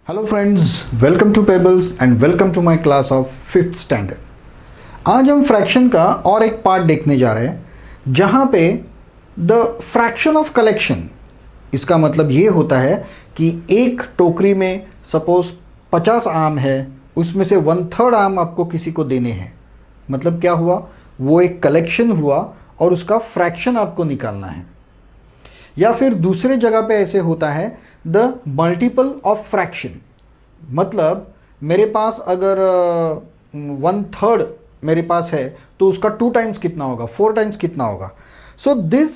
Hello friends, welcome to Pebbles and welcome to my class of 5th standard. आज हम fraction का और एक पार्ट देखने जा रहे हैं जहां पे द फ्रैक्शन ऑफ कलेक्शन, इसका मतलब ये होता है कि एक टोकरी में सपोज 50 आम है, उसमें से 1/3 आम आपको किसी को देने हैं। मतलब क्या हुआ, वो एक कलेक्शन हुआ और उसका फ्रैक्शन आपको निकालना है। या फिर दूसरे जगह पे ऐसे होता है द मल्टीपल ऑफ फ्रैक्शन, मतलब मेरे पास अगर 1/3 मेरे पास है तो उसका 2 टाइम्स कितना होगा, 4 टाइम्स कितना होगा। सो दिस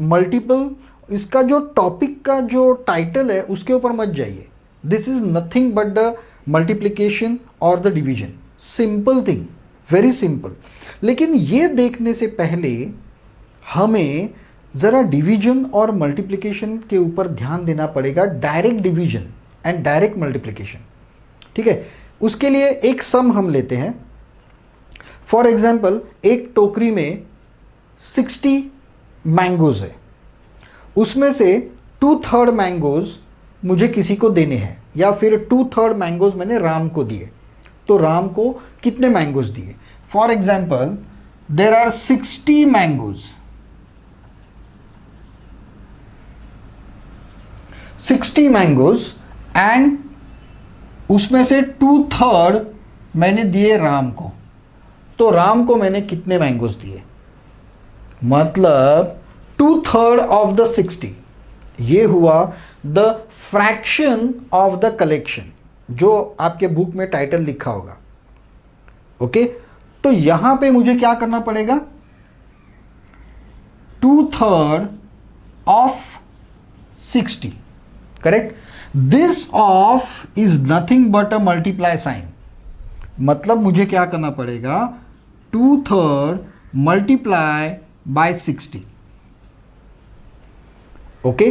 मल्टीपल, इसका जो टॉपिक का जो टाइटल है उसके ऊपर मत जाइए। This is nothing but the multiplication और the division, simple thing, very simple. लेकिन ये देखने से पहले हमें ज़रा डिवीजन और मल्टीप्लिकेशन के ऊपर ध्यान देना पड़ेगा, direct division and direct multiplication. ठीक है, उसके लिए एक सम हम लेते हैं। फॉर एग्जाम्पल, एक टोकरी में 60 मैंगोज है, उसमें से 2/3 मैंगोज मुझे किसी को देने हैं, या फिर 2/3 मैंगोज मैंने राम को दिए। तो राम को कितने मैंगोज दिए? For example, there are 60 mangoes, 60 mangoes and उसमें से 2/3 मैंने दिए राम को। तो राम को मैंने कितने मैंगोज दिए? मतलब 2/3 ऑफ द 60, ये हुआ the fraction of the collection, जो आपके बुक में टाइटल लिखा होगा। ओके, तो यहां पे मुझे क्या करना पड़ेगा? 2/3 of 60, correct. This of is nothing but a multiply sign, मतलब मुझे क्या करना पड़ेगा? 2/3 मल्टीप्लाई बाय 60। ओके,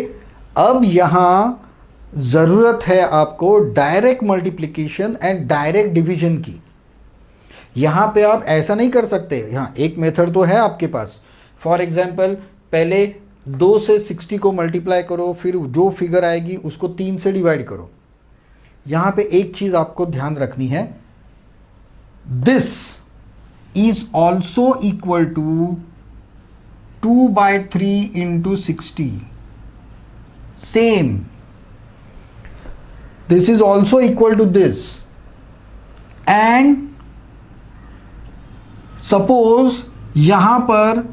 अब यहां जरूरत है आपको direct multiplication and direct division की। यहां पे आप ऐसा नहीं कर सकते। यहां एक मेथड तो है आपके पास। फॉर एग्जाम्पल, पहले 2 से 60 को मल्टीप्लाई करो, फिर जो फिगर आएगी उसको 3 से डिवाइड करो। यहां पे एक चीज आपको ध्यान रखनी है, this is also equal to 2/3 into 60, same. This is also equal to this, and suppose यहां पर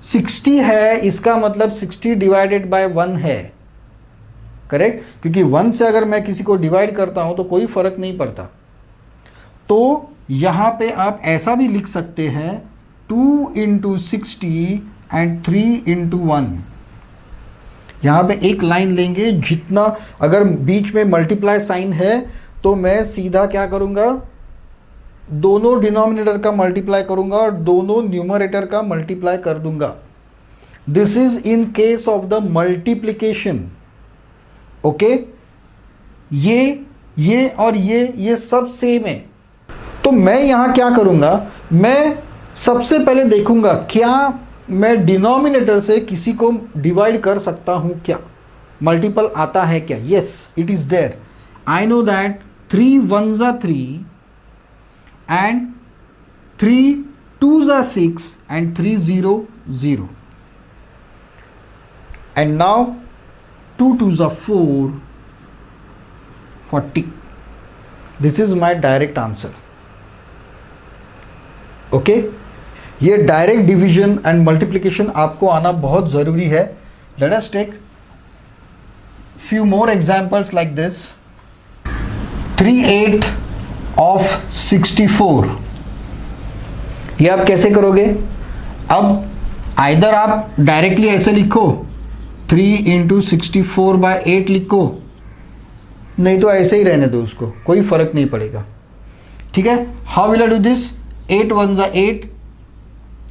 60 है, इसका मतलब 60 डिवाइडेड बाय 1 है, करेक्ट। क्योंकि 1 से अगर मैं किसी को डिवाइड करता हूं तो कोई फर्क नहीं पड़ता। तो यहां पे आप ऐसा भी लिख सकते हैं 2 इंटू 60 एंड 3 इंटू 1। यहां पे एक लाइन लेंगे, जितना अगर बीच में मल्टीप्लाई साइन है तो मैं सीधा क्या करूंगा, दोनों डिनोमिनेटर का मल्टीप्लाई करूंगा और दोनों न्यूमरेटर का मल्टीप्लाई कर दूंगा। This is in case of the multiplication. Okay, ये और ये सब सेम है। तो मैं यहां क्या करूंगा, मैं सबसे पहले देखूंगा क्या मैं डिनोमिनेटर से किसी को डिवाइड कर सकता हूं, क्या मल्टीपल आता है क्या। Yes, it is there. I know that 3 1s are 3 and 3 2s are 6 and 3 0 0, and now 2 2s are 4, 40. This is my direct answer. Okay, ये डायरेक्ट डिवीजन एंड मल्टीप्लिकेशन आपको आना बहुत जरूरी है। Let us take few more examples like this. 3/8 of 64, ये आप कैसे करोगे? अब आइदर आप डायरेक्टली ऐसे लिखो 3 इंटू 64/8 लिखो, नहीं तो ऐसे ही रहने दो, उसको कोई फर्क नहीं पड़ेगा। ठीक है, how will I do this? 8 1s are 8,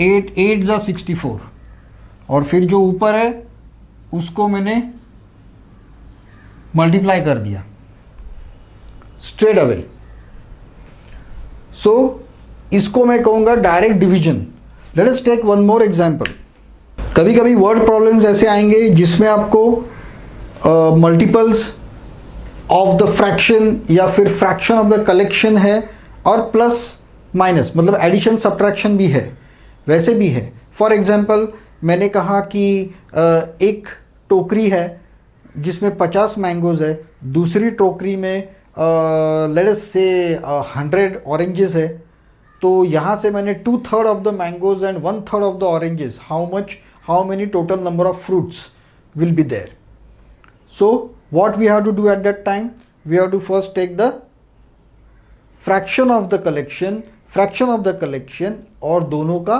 8 8s are 64, और फिर जो ऊपर है उसको मैंने मल्टीप्लाई कर दिया स्ट्रेट अवे। सो इसको मैं कहूंगा direct division. Let us take one more example. कभी कभी वर्ड प्रॉब्लम्स ऐसे आएंगे जिसमें आपको मल्टीपल्स ऑफ द फ्रैक्शन या फिर फ्रैक्शन ऑफ द कलेक्शन है, और प्लस माइनस मतलब एडिशन सब्ट्रैक्शन भी है, वैसे भी है। फॉर एग्जांपल मैंने कहा कि एक टोकरी है जिसमें 50 मैंगोज़ है, दूसरी टोकरी में लेट अस से 100 ऑरेंजेस है, तो यहाँ से मैंने 2/3 of the mangoes and 1/3 of the oranges, how many total number of fruits will be there. So what we have to do at that time, we have to first take the fraction of the collection और दोनों का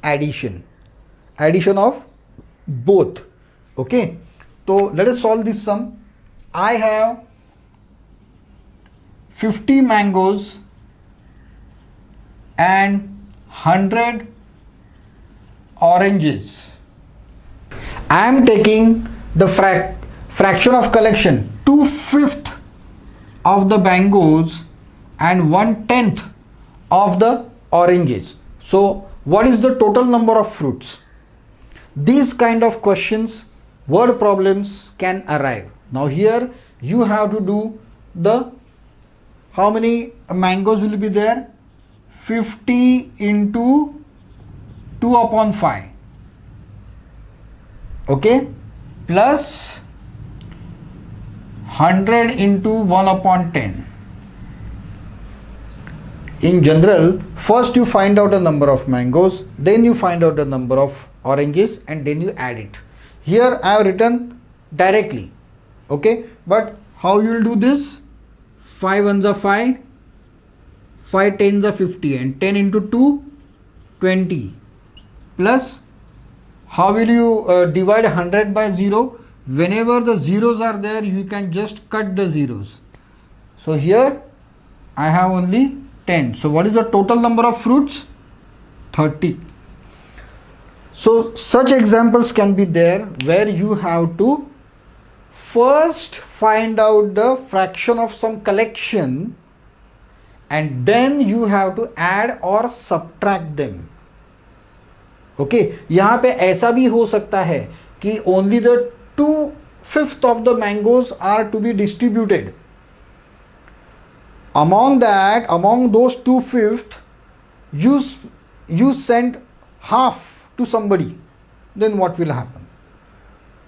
addition of both. Okay, so let us solve this sum. I have 50 mangoes and 100 oranges. I am taking the fraction of collection 2/5 of the mangoes and 1/10 of the oranges. So what is the total number of fruits? These kind of questions, word problems can arrive. Now here you have to do the, how many mangoes will be there? 50 into 2/5. Okay, plus 100 into 1/10. In general, first you find out the number of mangoes, then you find out the number of oranges, and then you add it. Here I have written directly. Okay, but how you will do this? 5 ones are 5, 5 tens are 50, and 10 into 2 20, plus how will you divide 100 by 0? Whenever the zeros are there, you can just cut the zeros. So here I have only 10. So what is the total number of fruits? 30. So such examples can be there where you have to first find out the fraction of some collection and then you have to add or subtract them. Okay, यहाँ पे ऐसा भी हो सकता है कि only the 2/5 of the mangoes are to be distributed among those 2/5 you send half to somebody, then what will happen?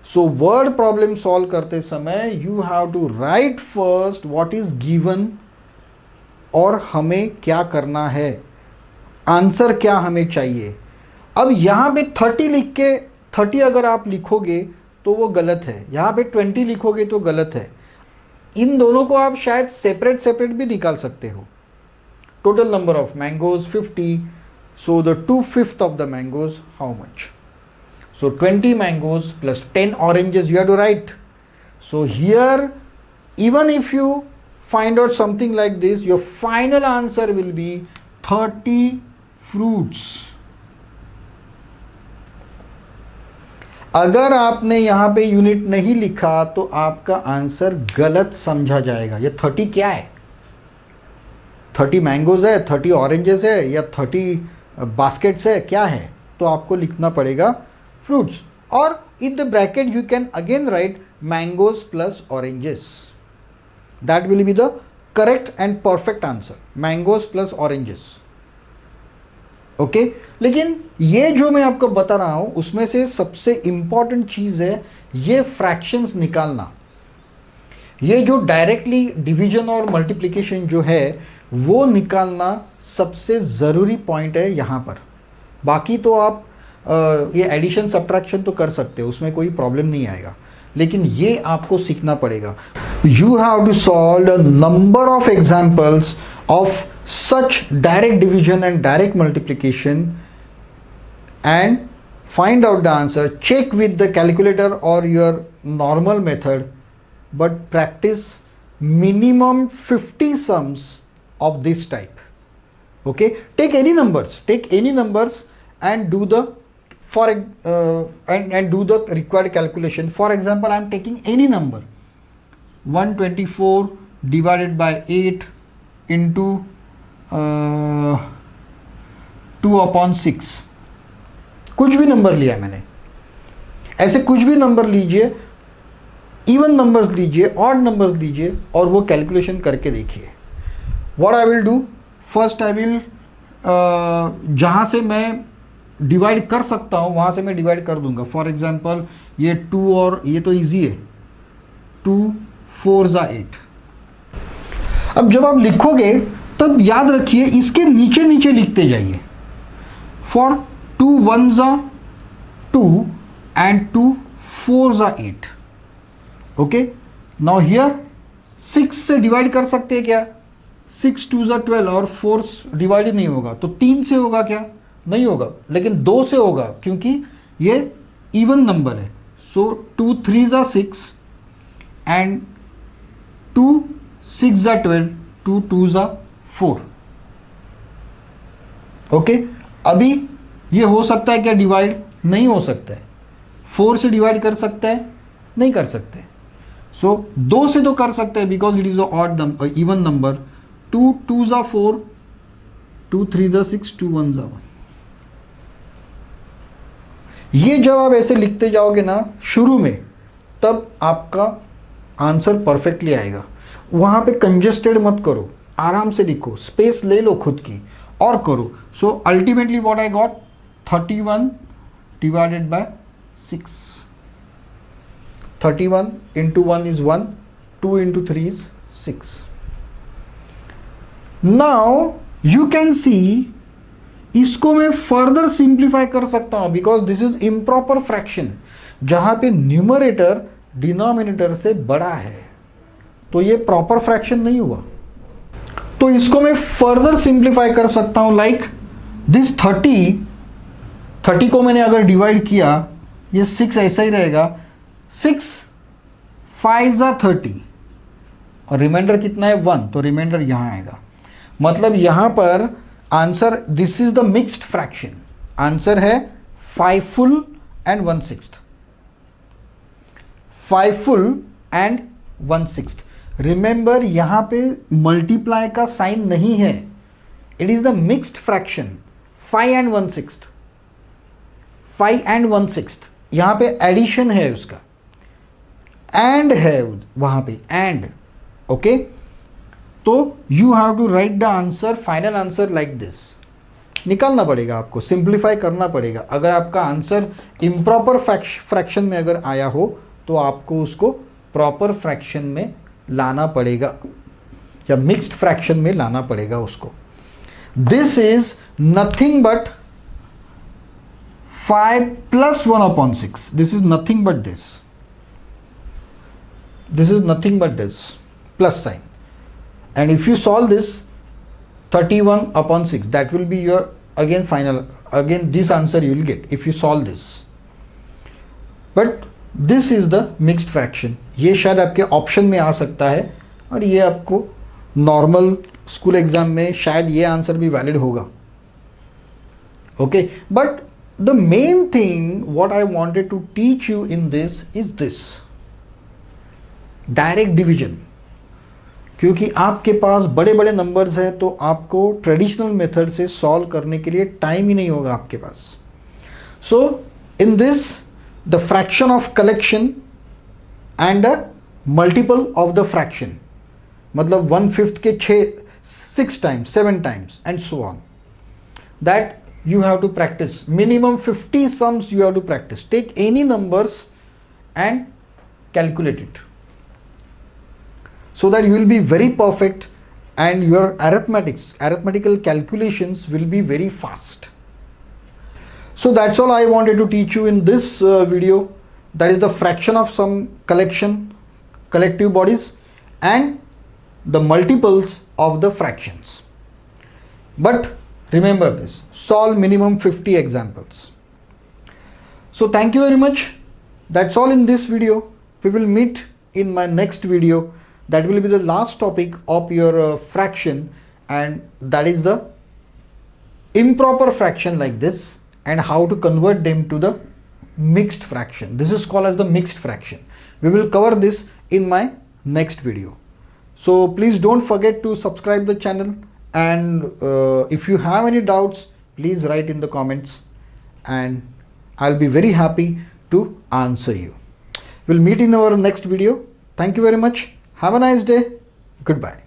So word problem solve करते समय you have to write first what is given और हमें क्या करना है, answer क्या हमें चाहिए। अब यहाँ पे 30 लिख के 30 अगर आप लिखोगे तो वो गलत है, यहाँ पे 20 लिखोगे तो गलत है। इन दोनों को आप शायद सेपरेट भी निकाल सकते हो। Total number of mangoes 50, so the 2/5 of the mangoes how much? So 20 mangoes plus 10 oranges you have to write. So here even if you find out something like this, your final answer will be 30 fruits. अगर आपने यहाँ पे unit नहीं लिखा तो आपका answer गलत समझा जाएगा। ये 30 क्या है? 30 मैंगोज है, 30 ऑरेंजेस है, या 30 बास्केट्स है, क्या है? तो आपको लिखना पड़ेगा फ्रूट्स, और in the bracket you can again right mangoes plus oranges. That will be the correct and perfect answer. Mangoes plus oranges. Okay? लेकिन ये जो मैं आपको बता रहा हूं उसमें से सबसे इंपॉर्टेंट चीज है ये फ्रैक्शंस निकालना. ये जो डायरेक्टली डिवीजन और मल्टीप्लिकेशन जो है वो निकालना सबसे ज़रूरी पॉइंट है यहाँ पर. बाकी तो आप ये एडिशन सब्ट्रैक्शन तो कर सकते हो, उसमें कोई प्रॉब्लम नहीं आएगा, लेकिन ये आपको सीखना पड़ेगा. You have to solve a number of examples of such direct division and direct multiplication and find out the answer. Check with the calculator or your normal method, but practice minimum 50 sums of this type. Okay, take any numbers and do the and do the required calculation. For example, I am taking any number, 124 divided by 8 into 2/6. कुछ भी number लिया मैंने, ऐसे कुछ भी number लीजिए even numbers लीजिए, odd numbers लीजिए और वो कैलकुलेशन करके देखिए. What I will do, first I will जहाँ से मैं डिवाइड कर सकता हूँ वहाँ से मैं डिवाइड कर दूंगा. फॉर एग्जांपल ये 2 और ये तो इजी है, 2 4 ज़ा 8. अब जब आप लिखोगे तब याद रखिए इसके नीचे नीचे लिखते जाइए. फॉर 2 1 ज़ा 2 एंड 2 4 ज़ा 8. ओके, नाउ हियर 6 से डिवाइड कर सकते हैं क्या? 6 2 ज़ा 12 और 4 डिवाइड नहीं होगा तो 3 से होगा क्या? नहीं होगा, लेकिन 2 से होगा क्योंकि ये इवन नंबर है. सो 2 3 ज़ा 6 एंड 2 6 ज़ा 12, 2 2 ज़ा 4. ओके, अभी ये हो सकता है क्या डिवाइड? नहीं हो सकता है. 4 से डिवाइड कर सकता है? नहीं कर सकते. सो 2 से तो कर सकते हैं because it is odd number, even number. 2 2 ज़ा 4, 2 3 ज़ा 6, 2 1 ज़ा 1. ये जब आप ऐसे लिखते जाओगे ना शुरू में, तब आपका आंसर परफेक्टली आएगा. वहाँ पे कंजेस्टेड मत करो, आराम से लिखो, स्पेस ले लो खुद की और करो. So ultimately what I got, 31 divided by 6. 31 into 1 is 1, 2 into 3 is 6. Now you can see इसको मैं फर्दर सिंप्लीफाई कर सकता हूं because this is improper fraction जहां पे न्यूमरेटर डिनोमिनेटर से बड़ा है, तो ये प्रॉपर फ्रैक्शन नहीं हुआ. तो इसको मैं फर्दर सिंप्लीफाई कर सकता हूं लाइक दिस 30 को मैंने अगर डिवाइड किया, ये 6 ऐसा ही रहेगा. 6 5 ज़ा 30 और रिमाइंडर कितना है 1, तो रिमाइंडर यहां आएगा. मतलब यहां पर answer, this is the mixed fraction. Answer है 5 full and 1/6. 5 full and 1/6. Remember यहां पे मल्टीप्लाई का साइन नहीं है, it is the mixed fraction. 5 and 1/6, 5 and 1/6. यहां पे एडिशन है उसका, एंड है वहां पे एंड. ओके, तो you have to write the answer, final answer like this. निकालना पड़ेगा आपको, सिंप्लीफाई करना पड़ेगा. अगर आपका आंसर इम्प्रॉपर फ्रैक्शन में अगर आया हो तो आपको उसको प्रॉपर फ्रैक्शन में लाना पड़ेगा या मिक्स्ड फ्रैक्शन में लाना पड़ेगा उसको. This is nothing but 5 plus 1/6. This is nothing but this. This is nothing but this plus sign. And if you solve this 31/6, that will be your again final, again this answer you will get if you solve this. But this is the mixed fraction. ये शायद आपके option में आ सकता है और ये आपको normal school exam में शायद ये आंसर भी वैलिड होगा. Okay, but the main thing what I wanted to teach you in this is this direct division. क्योंकि आपके पास बड़े बड़े नंबर्स हैं तो आपको ट्रेडिशनल मेथड से सॉल्व करने के लिए टाइम ही नहीं होगा आपके पास. So in this the fraction of collection and a multiple of the fraction, मतलब 1/5 के 6 times 7 times and so on, that you have to practice. Minimum 50 sums you have to practice. Take any numbers and calculate it so that you will be very perfect and your arithmetical calculations will be very fast. So that's all I wanted to teach you in this video. That is the fraction of some collective bodies and the multiples of the fractions. But remember this, solve minimum 50 examples. So thank you very much. That's all in this video. We will meet in my next video. That will be the last topic of your fraction, and that is the improper fraction like this and how to convert them to the mixed fraction. This is called as the mixed fraction. We will cover this in my next video. So please don't forget to subscribe the channel. And if you have any doubts, please write in the comments and I'll be very happy to answer you. We'll meet in our next video. Thank you very much. Have a nice day. Goodbye.